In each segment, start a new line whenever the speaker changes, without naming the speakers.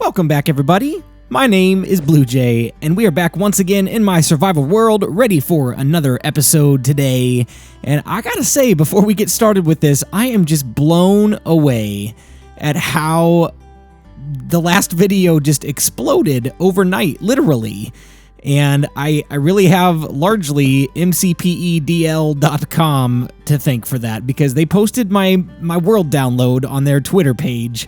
Welcome back, everybody. My name is BluJay, and we are back once again in my survival world, ready for another episode today. And I gotta say, before we get started with this, I am just blown away at how the last video just exploded overnight, literally. And I really have largely MCPEDL.com to thank for that, because they posted my world download on their Twitter page.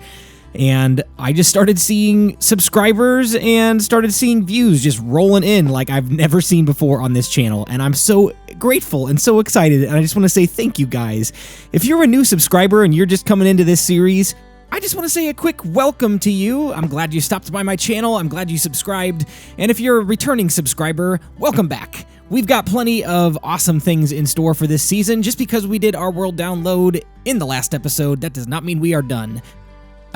And I just started seeing subscribers and started seeing views just rolling in like I've never seen before on this channel. And I'm so grateful and so excited. And I just want to say thank you guys. If you're a new subscriber and you're just coming into this series, I just want to say a quick welcome to you. I'm glad you stopped by my channel. I'm glad you subscribed. And if you're a returning subscriber, welcome back. We've got plenty of awesome things in store for this season. Just because we did our world download in the last episode, that does not mean we are done.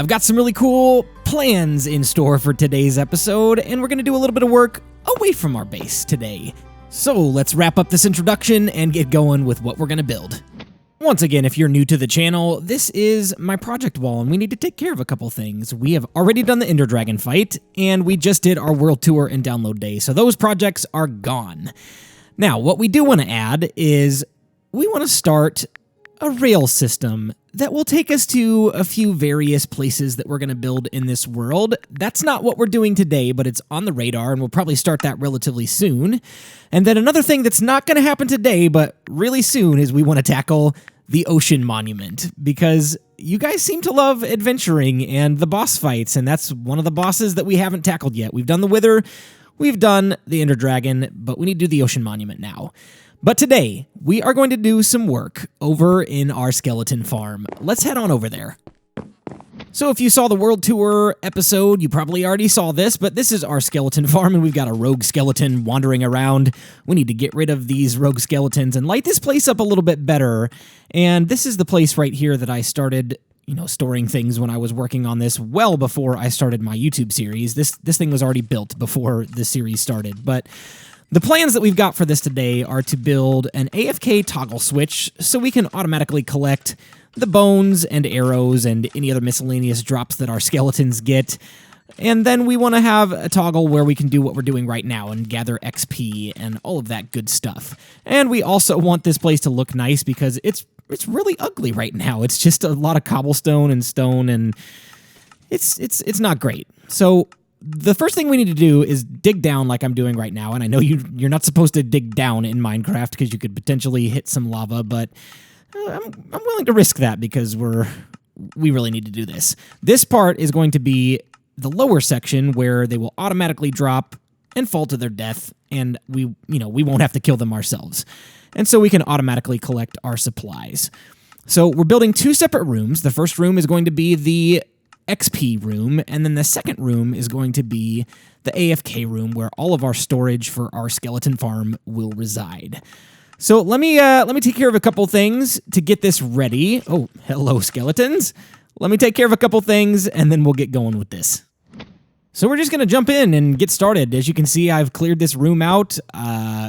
I've got some really cool plans in store for today's episode, and we're going to do a little bit of work away from our base today. So let's wrap up this introduction and get going with what we're going to build. Once again, if you're new to the channel, this is my project wall, and we need to take care of a couple things. We have already done the Ender Dragon fight, and we just did our world tour and download day, so those projects are gone. Now, what we do want to add is we want to start a rail system that will take us to a few various places that we're going to build in this world. That's not what we're doing today, but it's on the radar, and we'll probably start that relatively soon. And then another thing that's not going to happen today, but really soon, is we want to tackle the Ocean Monument, because you guys seem to love adventuring and the boss fights, and that's one of the bosses that we haven't tackled yet. We've done the Wither, we've done the Ender Dragon, but we need to do the Ocean Monument now. But today, we are going to do some work over in our skeleton farm. Let's head on over there. So if you saw the World Tour episode, you probably already saw this, but this is our skeleton farm, and we've got a rogue skeleton wandering around. We need to get rid of these rogue skeletons and light this place up a little bit better. And this is the place right here that I started, storing things when I was working on this well before I started my YouTube series. This thing was already built before the series started, but the plans that we've got for this today are to build an AFK Toggle switch so we can automatically collect the bones and arrows and any other miscellaneous drops that our skeletons get. And then we want to have a toggle where we can do what we're doing right now and gather XP and all of that good stuff. And we also want this place to look nice because it's really ugly right now. It's just a lot of cobblestone and stone, and it's not great. So the first thing we need to do is dig down like I'm doing right now, and I know you're not supposed to dig down in Minecraft because you could potentially hit some lava, but I'm willing to risk that because we really need to do this. This part is going to be the lower section where they will automatically drop and fall to their death, and we won't have to kill them ourselves. And so we can automatically collect our supplies. So we're building two separate rooms. The first room is going to be the XP room, and then the second room is going to be the AFK room where all of our storage for our skeleton farm will reside. So let me take care of a couple things to get this ready. Oh, hello skeletons. Let me take care of a couple things and then we'll get going with this. So we're just going to jump in and get started. As you can see, I've cleared this room out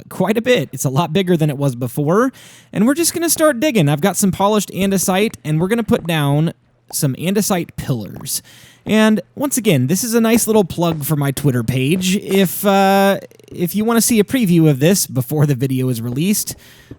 quite a bit. It's a lot bigger than it was before, and we're just going to start digging. I've got some polished andesite, and we're going to put down some andesite pillars. And once again, this is a nice little plug for my Twitter page. If you want to see a preview of this before the video is released,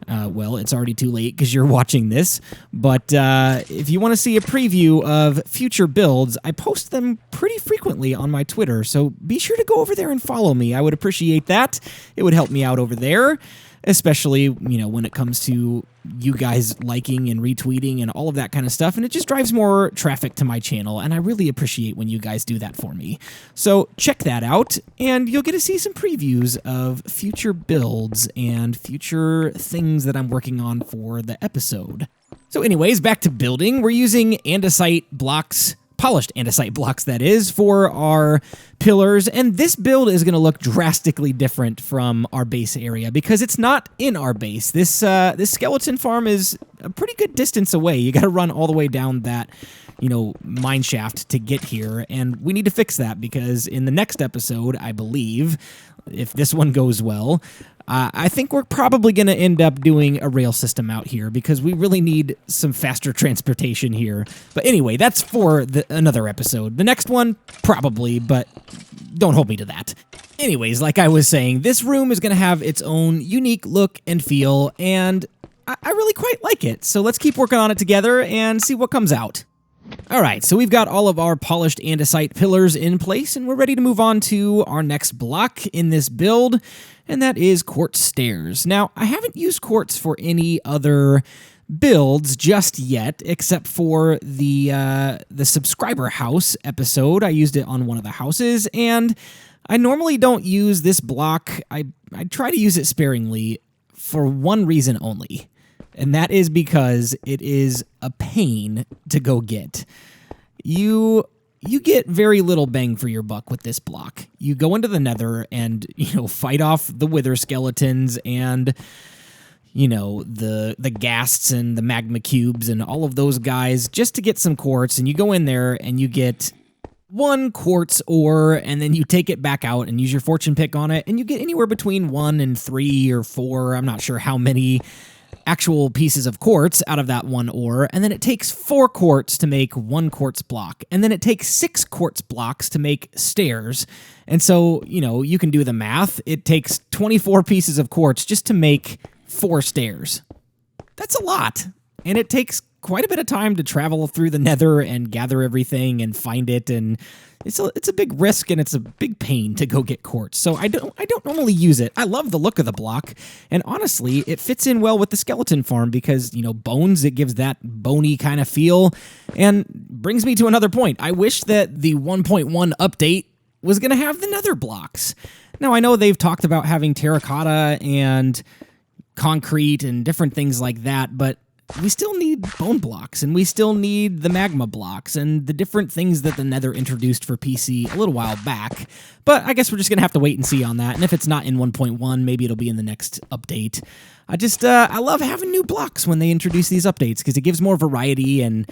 well, it's already too late because you're watching this, but if you want to see a preview of future builds, I post them pretty frequently on my Twitter, so be sure to go over there and follow me. I would appreciate that. It would help me out over there, especially, when it comes to you guys liking and retweeting and all of that kind of stuff, and it just drives more traffic to my channel, and I really appreciate when you guys do that for me. So check that out, and you'll get to see some previews of future builds and future things that I'm working on for the episode. So anyways, back to building. We're using andesite blocks, polished andesite blocks, that is, for our pillars, and this build is going to look drastically different from our base area because it's not in our base. This skeleton farm is a pretty good distance away. You got to run all the way down that mine shaft to get here, and we need to fix that because in the next episode, I believe, if this one goes well, I think we're probably going to end up doing a rail system out here because we really need some faster transportation here. But anyway, that's for another episode. The next one, probably, but don't hold me to that. Anyways, like I was saying, this room is going to have its own unique look and feel, and I really quite like it. So let's keep working on it together and see what comes out. All right, so we've got all of our polished andesite pillars in place, and we're ready to move on to our next block in this build, and that is Quartz Stairs. Now, I haven't used quartz for any other builds just yet, except for the subscriber house episode. I used it on one of the houses, and I normally don't use this block. I try to use it sparingly for one reason only. And that is because it is a pain to go get. You get very little bang for your buck with this block. You go into the nether and, fight off the wither skeletons and, the ghasts and the magma cubes and all of those guys just to get some quartz. And you go in there and you get 1 quartz ore, and then you take it back out and use your fortune pick on it, and you get anywhere between 1 and 3 or 4. I'm not sure how many actual pieces of quartz out of that 1 ore, and then it takes 4 quartz to make 1 quartz block, and then it takes 6 quartz blocks to make stairs. And so, you can do the math. It takes 24 pieces of quartz just to make 4 stairs. That's a lot, and it takes quite a bit of time to travel through the nether and gather everything and find it, and it's a big risk and it's a big pain to go get quartz. So I don't normally use it. I love the look of the block, and honestly, it fits in well with the skeleton farm because, bones, it gives that bony kind of feel, and brings me to another point. I wish that the 1.1 update was going to have the nether blocks. Now, I know they've talked about having terracotta and concrete and different things like that, but we still need bone blocks, and we still need the magma blocks, and the different things that the nether introduced for PC a little while back. But I guess we're just going to have to wait and see on that, and if it's not in 1.1, maybe it'll be in the next update. I love having new blocks when they introduce these updates, because it gives more variety and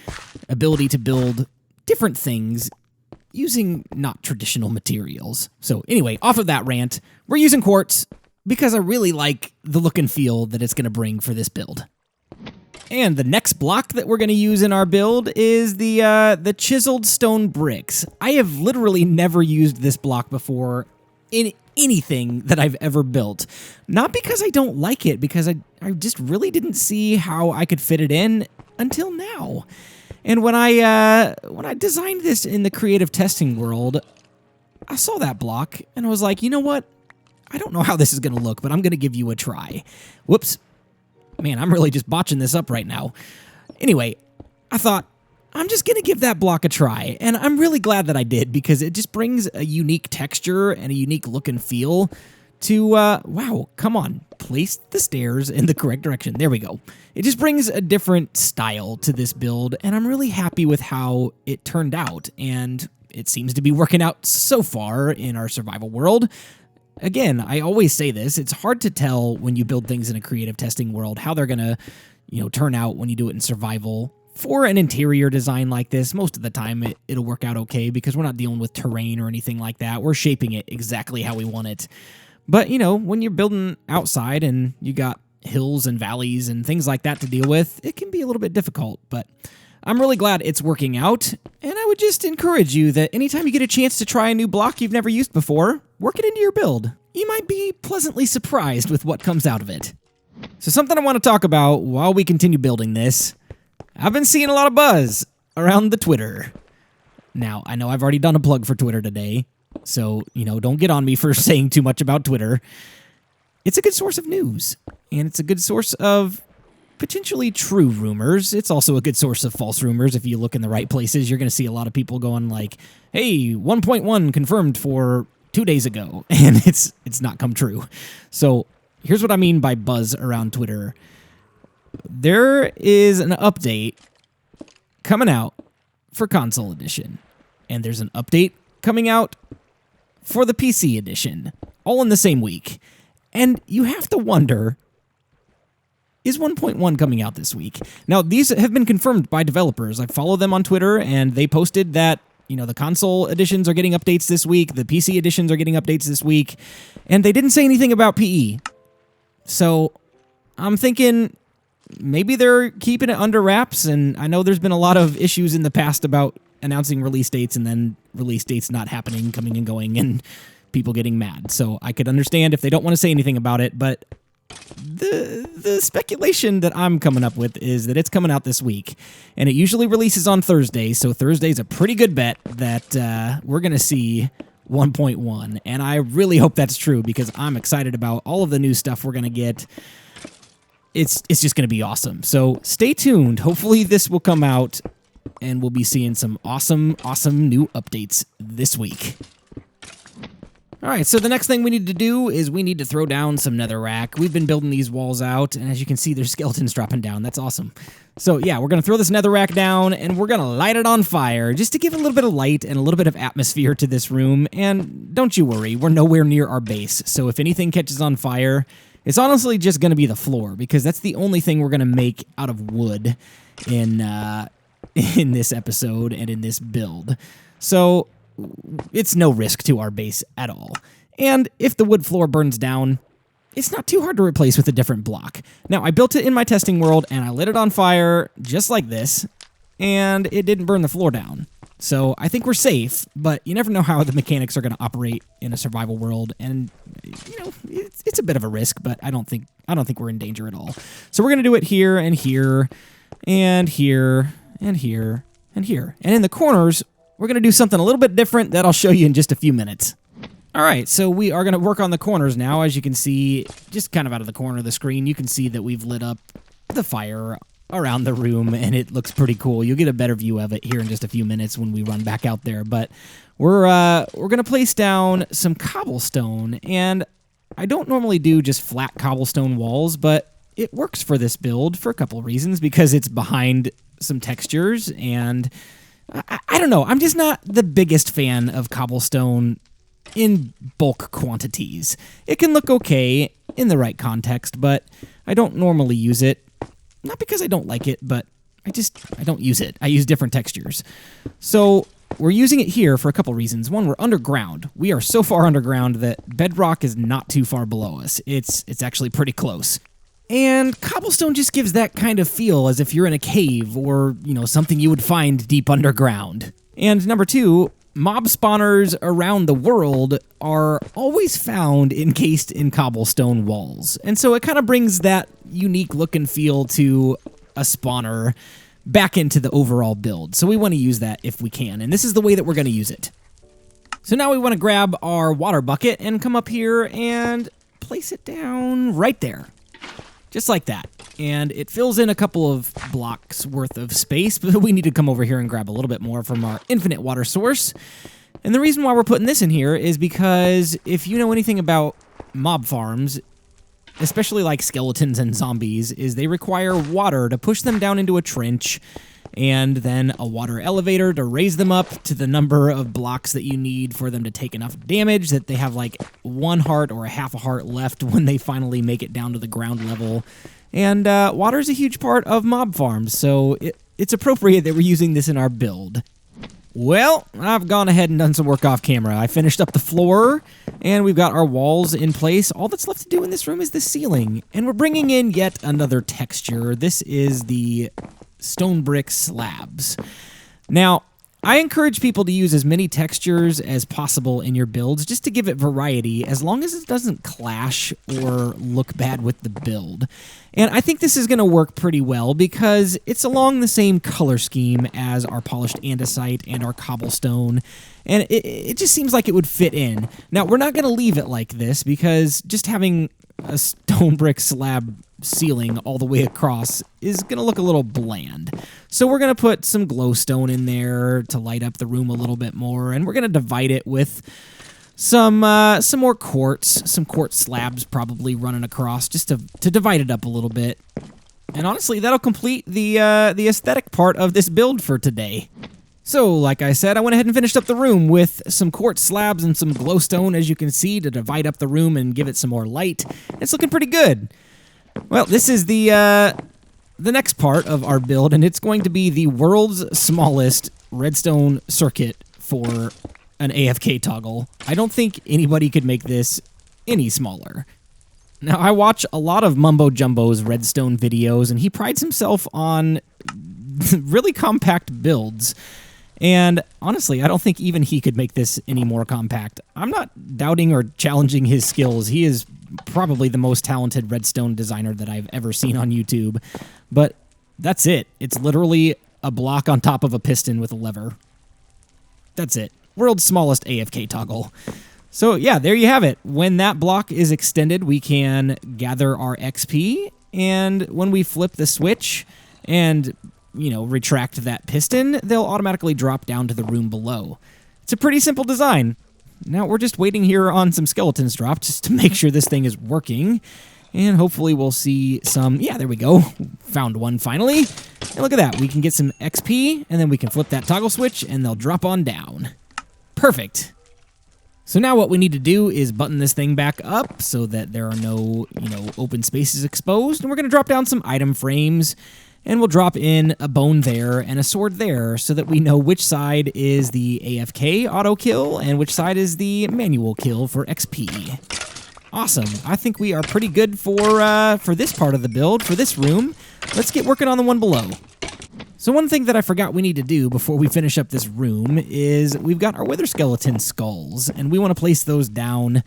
ability to build different things using not traditional materials. So anyway, off of that rant, we're using quartz because I really like the look and feel that it's going to bring for this build. And the next block that we're going to use in our build is the Chiseled Stone bricks. I have literally never used this block before in anything that I've ever built. Not because I don't like it, because I just really didn't see how I could fit it in until now. And when I designed this in the creative testing world, I saw that block and I was like, you know what? I don't know how this is going to look, but I'm going to give you a try. Whoops. Man, I'm really just botching this up right now. Anyway, I thought, I'm just going to give that block a try, and I'm really glad that I did, because it just brings a unique texture and a unique look and feel to, wow, come on, place the stairs in the correct direction. There we go. It just brings a different style to this build, and I'm really happy with how it turned out, and it seems to be working out so far in our survival world. Again, I always say this, it's hard to tell when you build things in a creative testing world how they're going to, turn out when you do it in survival. For an interior design like this, most of the time it'll work out okay because we're not dealing with terrain or anything like that. We're shaping it exactly how we want it. But, when you're building outside and you got hills and valleys and things like that to deal with, it can be a little bit difficult, but I'm really glad it's working out, and I would just encourage you that anytime you get a chance to try a new block you've never used before, work it into your build. You might be pleasantly surprised with what comes out of it. So something I want to talk about while we continue building this, I've been seeing a lot of buzz around the Twitter. Now, I know I've already done a plug for Twitter today, so, don't get on me for saying too much about Twitter. It's a good source of news, and it's a good source of potentially true rumors. It's also a good source of false rumors. If you look in the right places, you're going to see a lot of people going like, hey, 1.1 confirmed for 2 days ago, and it's not come true. So here's what I mean by buzz around Twitter. There is an update coming out for console edition, and there's an update coming out for the PC edition, all in the same week. And you have to wonder, is 1.1 coming out this week. Now, these have been confirmed by developers. I follow them on Twitter, and they posted that, the console editions are getting updates this week, the PC editions are getting updates this week, and they didn't say anything about PE. So, I'm thinking maybe they're keeping it under wraps, and I know there's been a lot of issues in the past about announcing release dates and then release dates not happening, coming and going, and people getting mad. So I could understand if they don't want to say anything about it, but the speculation that I'm coming up with is that it's coming out this week, and it usually releases on Thursday, so Thursday's a pretty good bet that we're going to see 1.1, and I really hope that's true because I'm excited about all of the new stuff we're going to get. It's just going to be awesome. So stay tuned. Hopefully this will come out, and we'll be seeing some awesome new updates this week. All right, so the next thing we need to do is we need to throw down some netherrack. We've been building these walls out, and as you can see, there's skeletons dropping down. That's awesome. So yeah, we're going to throw this netherrack down, and we're going to light it on fire just to give a little bit of light and a little bit of atmosphere to this room. And don't you worry, we're nowhere near our base. So if anything catches on fire, it's honestly just going to be the floor, because that's the only thing we're going to make out of wood in this episode and in this build. So it's no risk to our base at all. And if the wood floor burns down, it's not too hard to replace with a different block. Now, I built it in my testing world, and I lit it on fire just like this, and it didn't burn the floor down. So I think we're safe, but you never know how the mechanics are going to operate in a survival world, and it's a bit of a risk, but I don't think we're in danger at all. So we're going to do it here and here and here and here and here. And in the corners, we're going to do something a little bit different that I'll show you in just a few minutes. All right, so we are going to work on the corners now. As you can see, just kind of out of the corner of the screen, you can see that we've lit up the fire around the room, and it looks pretty cool. You'll get a better view of it here in just a few minutes when we run back out there. But we're going to place down some cobblestone, and I don't normally do just flat cobblestone walls, but it works for this build for a couple of reasons, because it's behind some textures, and I don't know. I'm just not the biggest fan of cobblestone in bulk quantities. It can look okay in the right context, but I don't normally use it. Not because I don't like it, but I don't use it. I use different textures. So we're using it here for a couple reasons. One, we're underground. We are so far underground that bedrock is not too far below us. It's actually pretty close. And cobblestone just gives that kind of feel as if you're in a cave or, something you would find deep underground. And number two, mob spawners around the world are always found encased in cobblestone walls. And so it kind of brings that unique look and feel to a spawner back into the overall build. So we want to use that if we can. And this is the way that we're going to use it. So now we want to grab our water bucket and come up here and place it down right there. Just like that. And it fills in a couple of blocks worth of space, but we need to come over here and grab a little bit more from our infinite water source. And the reason why we're putting this in here is because if you know anything about mob farms, especially like skeletons and zombies, is they require water to push them down into a trench, and then a water elevator to raise them up to the number of blocks that you need for them to take enough damage that they have like 1 heart or a half a heart left when they finally make it down to the ground level. And water is a huge part of mob farms, so it's appropriate that we're using this in our build. Well, I've gone ahead and done some work off camera. I finished up the floor, and we've got our walls in place. All that's left to do in this room is the ceiling, and we're bringing in yet another texture. This is the stone brick slabs. Now, I encourage people to use as many textures as possible in your builds just to give it variety, as long as it doesn't clash or look bad with the build. And I think this is going to work pretty well because it's along the same color scheme as our polished andesite and our cobblestone, and it just seems like it would fit in. Now, we're not going to leave it like this because just having a stone brick slab ceiling all the way across is going to look a little bland. So we're going to put some glowstone in there to light up the room a little bit more, and we're going to divide it with some more quartz, some quartz slabs probably running across just to divide it up a little bit. And honestly, that'll complete the aesthetic part of this build for today. So, like I said, I went ahead and finished up the room with some quartz slabs and some glowstone, as you can see, to divide up the room and give it some more light. It's looking pretty good. Well, this is the next part of our build, and it's going to be the world's smallest redstone circuit for an AFK toggle. I don't think anybody could make this any smaller. Now, I watch a lot of Mumbo Jumbo's redstone videos, and he prides himself on really compact builds. And honestly, I don't think even he could make this any more compact. I'm not doubting or challenging his skills. He is probably the most talented redstone designer that I've ever seen on YouTube. But that's it. It's literally a block on top of a piston with a lever. That's it. World's smallest AFK toggle. So yeah, there you have it. When that block is extended, we can gather our XP. And when we flip the switch and retract that piston, they'll automatically drop down to the room below. It's a pretty simple design. Now we're just waiting here on some skeletons drop just to make sure this thing is working. And hopefully we'll see some... Yeah, there we go. Found one finally. And look at that. We can get some XP, and then we can flip that toggle switch, and they'll drop on down. Perfect. So now what we need to do is button this thing back up so that there are no, open spaces exposed. And we're going to drop down some item frames. And we'll drop in a bone there and a sword there so that we know which side is the AFK auto kill and which side is the manual kill for XP. Awesome. I think we are pretty good for this part of the build, for this room. Let's get working on the one below. So one thing that I forgot we need to do before we finish up this room is we've got our wither skeleton skulls, and we want to place those down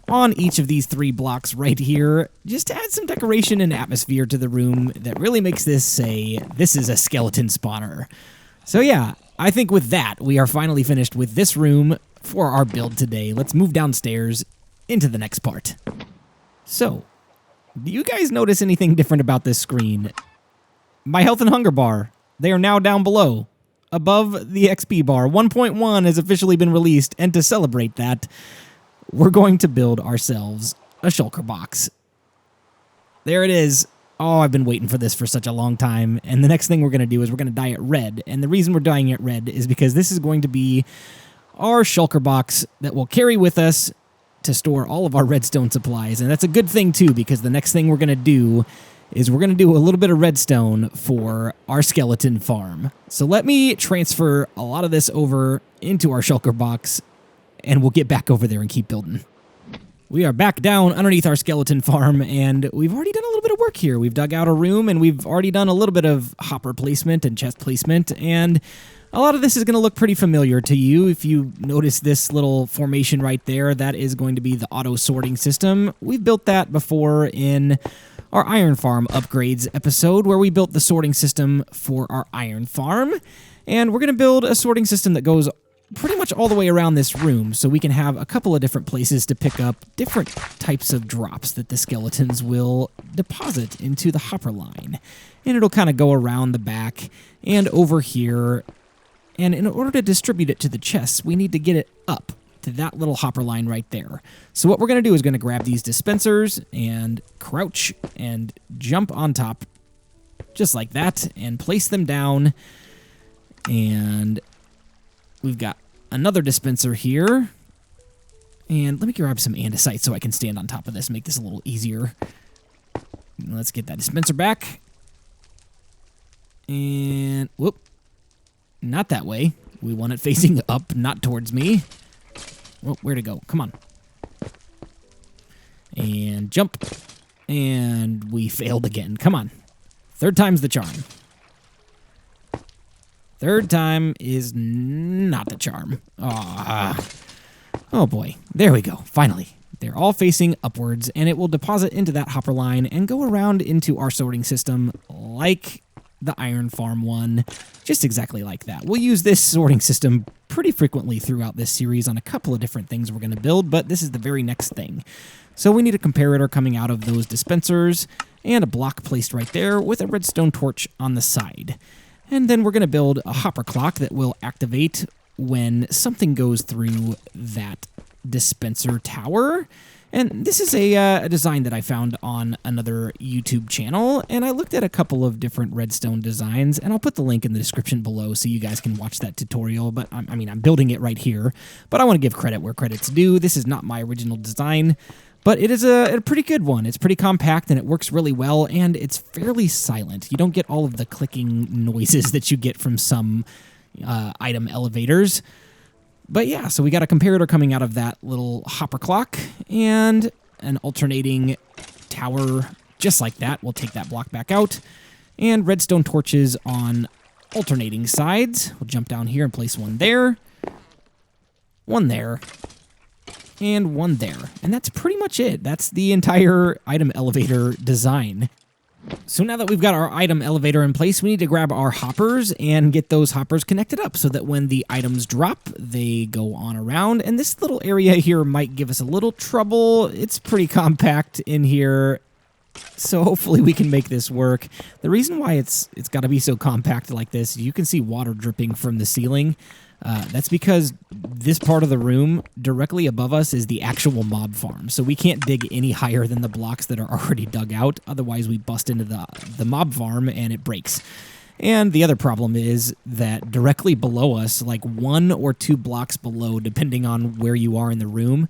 on each of these 3 blocks right here, just to add some decoration and atmosphere to the room that really makes this say, this is a skeleton spawner. So yeah, I think with that, we are finally finished with this room for our build today. Let's move downstairs into the next part. So, do you guys notice anything different about this screen? My health and hunger bar, they are now down below, above the XP bar. 1.1 has officially been released, and to celebrate that, we're going to build ourselves a shulker box. There it is. Oh, I've been waiting for this for such a long time. And the next thing we're going to do is we're going to dye it red. And the reason we're dyeing it red is because this is going to be our shulker box that we'll carry with us to store all of our redstone supplies. And that's a good thing, too, because the next thing we're going to do is we're going to do a little bit of redstone for our skeleton farm. So let me transfer a lot of this over into our shulker box, and we'll get back over there and keep building. We are back down underneath our skeleton farm, and we've already done a little bit of work here. We've dug out a room, and we've already done a little bit of hopper placement and chest placement, and a lot of this is going to look pretty familiar to you. If you notice this little formation right there, that is going to be the auto sorting system. We've built that before in our iron farm upgrades episode, where we built the sorting system for our iron farm. And we're going to build a sorting system that goes pretty much all the way around this room, so we can have a couple of different places to pick up different types of drops that the skeletons will deposit into the hopper line. And it'll kind of go around the back and over here. And in order to distribute it to the chests, we need to get it up to that little hopper line right there. So what we're going to do is going to grab these dispensers and crouch and jump on top just like that and place them down. And we've got another dispenser here. And let me grab some andesite so I can stand on top of this, make this a little easier. Let's get that dispenser back. And whoop. Not that way. We want it facing up, not towards me. Well, where to go? Come on. And jump. And we failed again. Come on. Third time's the charm. Third time is not the charm. Oh boy. There we go. Finally. They're all facing upwards, and it will deposit into that hopper line and go around into our sorting system like the iron farm one, just exactly like that. We'll use this sorting system pretty frequently throughout this series on a couple of different things we're going to build, but this is the very next thing. So we need a comparator coming out of those dispensers and a block placed right there with a redstone torch on the side. And then we're going to build a hopper clock that will activate when something goes through that dispenser tower. And this is a design that I found on another YouTube channel, and I looked at a couple of different redstone designs, and I'll put the link in the description below so you guys can watch that tutorial, but I'm building it right here, but I want to give credit where credit's due. This is not my original design, But it is a pretty good one. It's pretty compact and it works really well, and it's fairly silent. You don't get all of the clicking noises that you get from some item elevators. But yeah, so we got a comparator coming out of that little hopper clock and an alternating tower just like that. We'll take that block back out. And redstone torches on alternating sides. We'll jump down here and place one there, and one there. And that's pretty much it. That's the entire item elevator design. So now that we've got our item elevator in place, we need to grab our hoppers and get those hoppers connected up so that when the items drop, they go on around. And this little area here might give us a little trouble. It's pretty compact in here, so hopefully we can make this work. The reason why it's got to be so compact like this, you can see water dripping from the ceiling. That's because this part of the room directly above us is the actual mob farm. So we can't dig any higher than the blocks that are already dug out. Otherwise, we bust into the mob farm and it breaks. And the other problem is that directly below us, like 1 or 2 blocks below, depending on where you are in the room,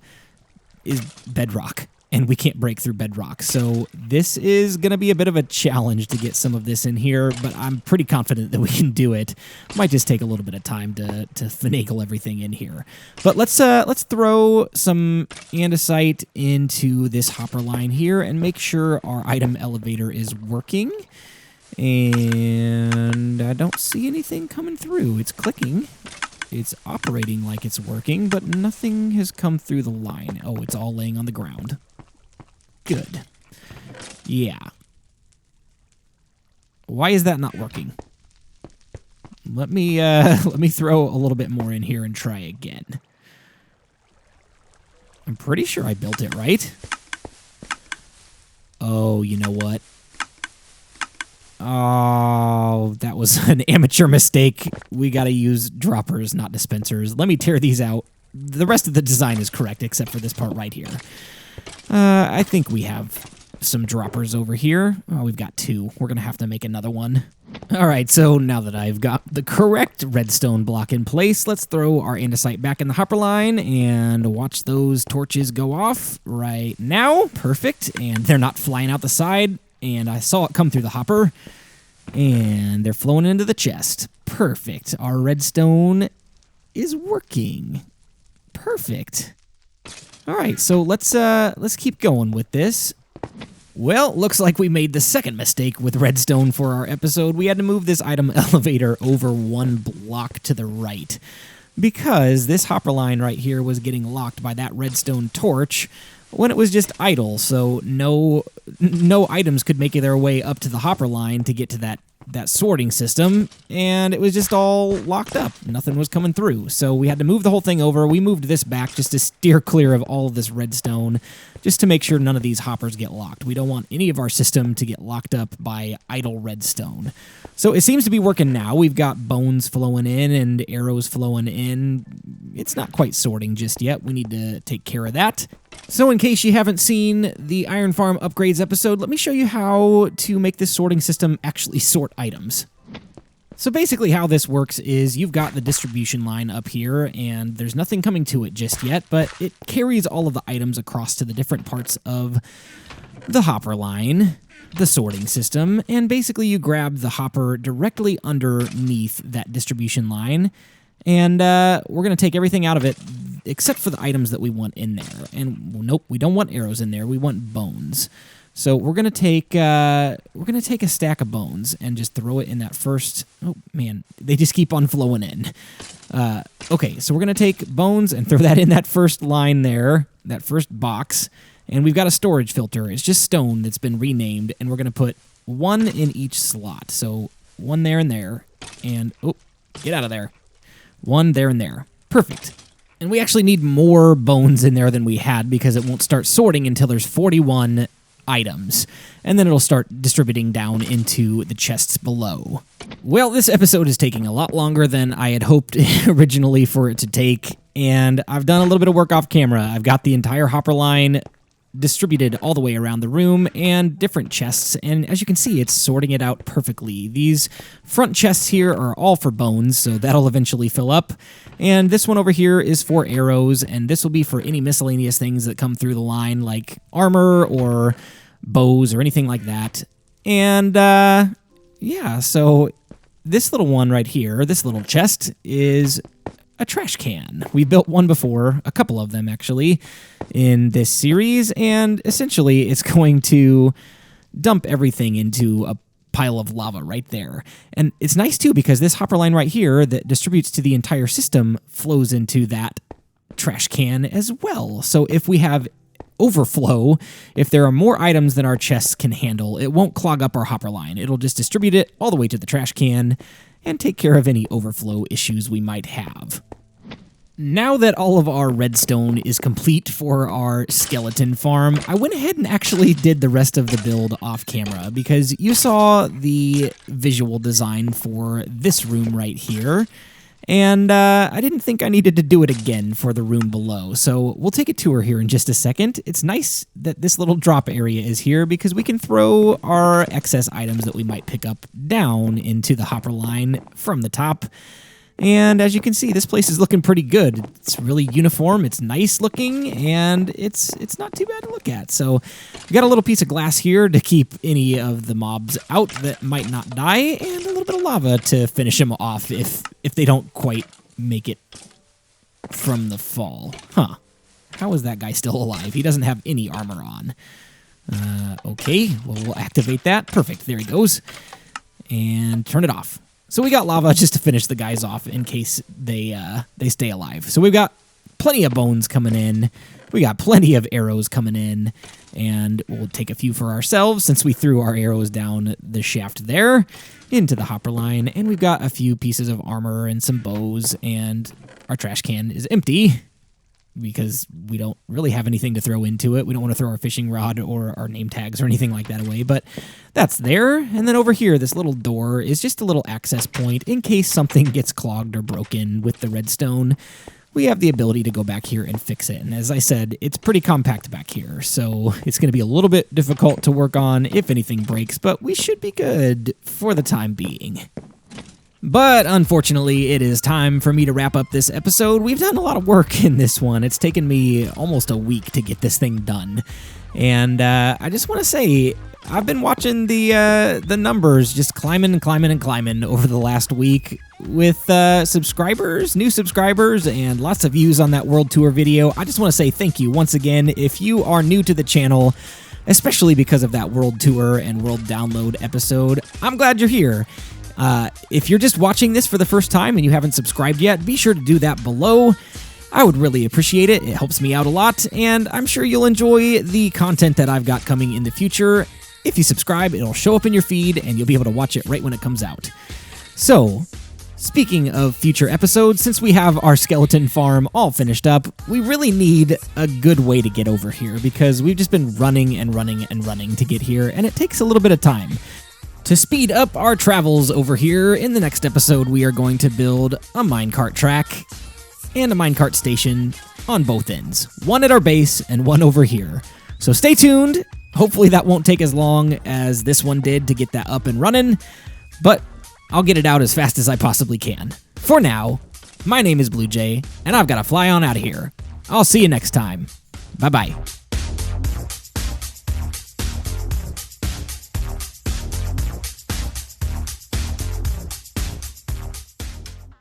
is bedrock. And we can't break through bedrock. So this is going to be a bit of a challenge to get some of this in here, but I'm pretty confident that we can do it. Might just take a little bit of time to finagle everything in here. But let's throw some andesite into this hopper line here and make sure our item elevator is working. And I don't see anything coming through. It's clicking. It's operating like it's working, but nothing has come through the line. Oh, it's all laying on the ground. Good. Yeah. Why is that not working? Let me throw a little bit more in here and try again. I'm pretty sure I built it right. Oh, you know what? Oh, that was an amateur mistake. We gotta use droppers, not dispensers. Let me tear these out. The rest of the design is correct, except for this part right here. I think we have some droppers over here. Oh, we've got 2. We're gonna have to make another one. All right, so now that I've got the correct redstone block in place, let's throw our andesite back in the hopper line and watch those torches go off right now. Perfect, and they're not flying out the side. And I saw it come through the hopper, and they're flowing into the chest. Perfect. Our redstone is working. Perfect. All right, so let's keep going with this. Well, looks like we made the second mistake with redstone for our episode. We had to move this item elevator over 1 block to the right because this hopper line right here was getting locked by that redstone torch when it was just idle, so no items could make their way up to the hopper line to get to that sorting system, and it was just all locked up. Nothing was coming through, so we had to move the whole thing over. We moved this back just to steer clear of all of this redstone, just to make sure none of these hoppers get locked. We don't want any of our system to get locked up by idle redstone. So it seems to be working now. We've got bones flowing in and arrows flowing in. It's not quite sorting just yet. We need to take care of that. So in case you haven't seen the Iron Farm upgrades episode, let me show you how to make this sorting system actually sort items. So basically how this works is you've got the distribution line up here, and there's nothing coming to it just yet, but it carries all of the items across to the different parts of the hopper line, the sorting system, and basically you grab the hopper directly underneath that distribution line, and we're going to take everything out of it except for the items that we want in there. And nope, we don't want arrows in there. We want bones. So we're going to take a stack of bones and just throw it in that first. Oh man, they just keep on flowing in. Okay, so we're going to take bones and throw that in that first line there, that first box. And we've got a storage filter. It's just stone that's been renamed, and we're going to put 1 in each slot. So 1 there and there, and oh, get out of there. 1 there and there. Perfect. And we actually need more bones in there than we had because it won't start sorting until there's 41 items, and then it'll start distributing down into the chests below. Well, this episode is taking a lot longer than I had hoped originally for it to take, and I've done a little bit of work off camera. I've got the entire hopper line distributed all the way around the room and different chests, and as you can see, it's sorting it out perfectly. These front chests here are all for bones, so that'll eventually fill up, and this one over here is for arrows, and this will be for any miscellaneous things that come through the line, like armor or bows or anything like that. And yeah, so this little one right here, this little chest, is a trash can. We built one before, a couple of them actually, in this series, and essentially it's going to dump everything into a pile of lava right there. And it's nice too because this hopper line right here that distributes to the entire system flows into that trash can as well. So if we have overflow, if there are more items than our chests can handle, it won't clog up our hopper line. It'll just distribute it all the way to the trash can and take care of any overflow issues we might have. Now that all of our redstone is complete for our skeleton farm, I went ahead and actually did the rest of the build off camera because you saw the visual design for this room right here, and I didn't think I needed to do it again for the room below, so we'll take a tour here in just a second. It's nice that this little drop area is here because we can throw our excess items that we might pick up down into the hopper line from the top. And as you can see, this place is looking pretty good. It's really uniform, it's nice looking, and it's not too bad to look at. So we got a little piece of glass here to keep any of the mobs out that might not die, and a little bit of lava to finish them off if they don't quite make it from the fall. Huh. How is that guy still alive? He doesn't have any armor on. Okay, well, we'll activate that. Perfect, there he goes. And turn it off. So we got lava just to finish the guys off in case they stay alive. So we've got plenty of bones coming in. We got plenty of arrows coming in. And we'll take a few for ourselves since we threw our arrows down the shaft there into the hopper line. And we've got a few pieces of armor and some bows. And our trash can is empty because we don't really have anything to throw into it. We don't want to throw our fishing rod or our name tags or anything like that away, but that's there. And then over here, this little door is just a little access point in case something gets clogged or broken with the redstone. We have the ability to go back here and fix it. And as I said, it's pretty compact back here, so it's going to be a little bit difficult to work on if anything breaks, but we should be good for the time being. But unfortunately, it is time for me to wrap up this episode. We've done a lot of work in this one. It's taken me almost a week to get this thing done. And I just want to say, I've been watching the numbers just climbing and climbing and climbing over the last week with subscribers, new subscribers, and lots of views on that World Tour video. I just want to say thank you once again. If you are new to the channel, especially because of that World Tour and World Download episode, I'm glad you're here. If you're just watching this for the first time and you haven't subscribed yet, be sure to do that below. I would really appreciate it. It helps me out a lot, and I'm sure you'll enjoy the content that I've got coming in the future. If you subscribe, it'll show up in your feed, and you'll be able to watch it right when it comes out. So, speaking of future episodes, since we have our skeleton farm all finished up, we really need a good way to get over here, because we've just been running and running and running to get here, and it takes a little bit of time. To speed up our travels over here, in the next episode we are going to build a minecart track and a minecart station on both ends. One at our base and one over here. So stay tuned. Hopefully that won't take as long as this one did to get that up and running, but I'll get it out as fast as I possibly can. For now, my name is BluJay, and I've got to fly on out of here. I'll see you next time. Bye-bye.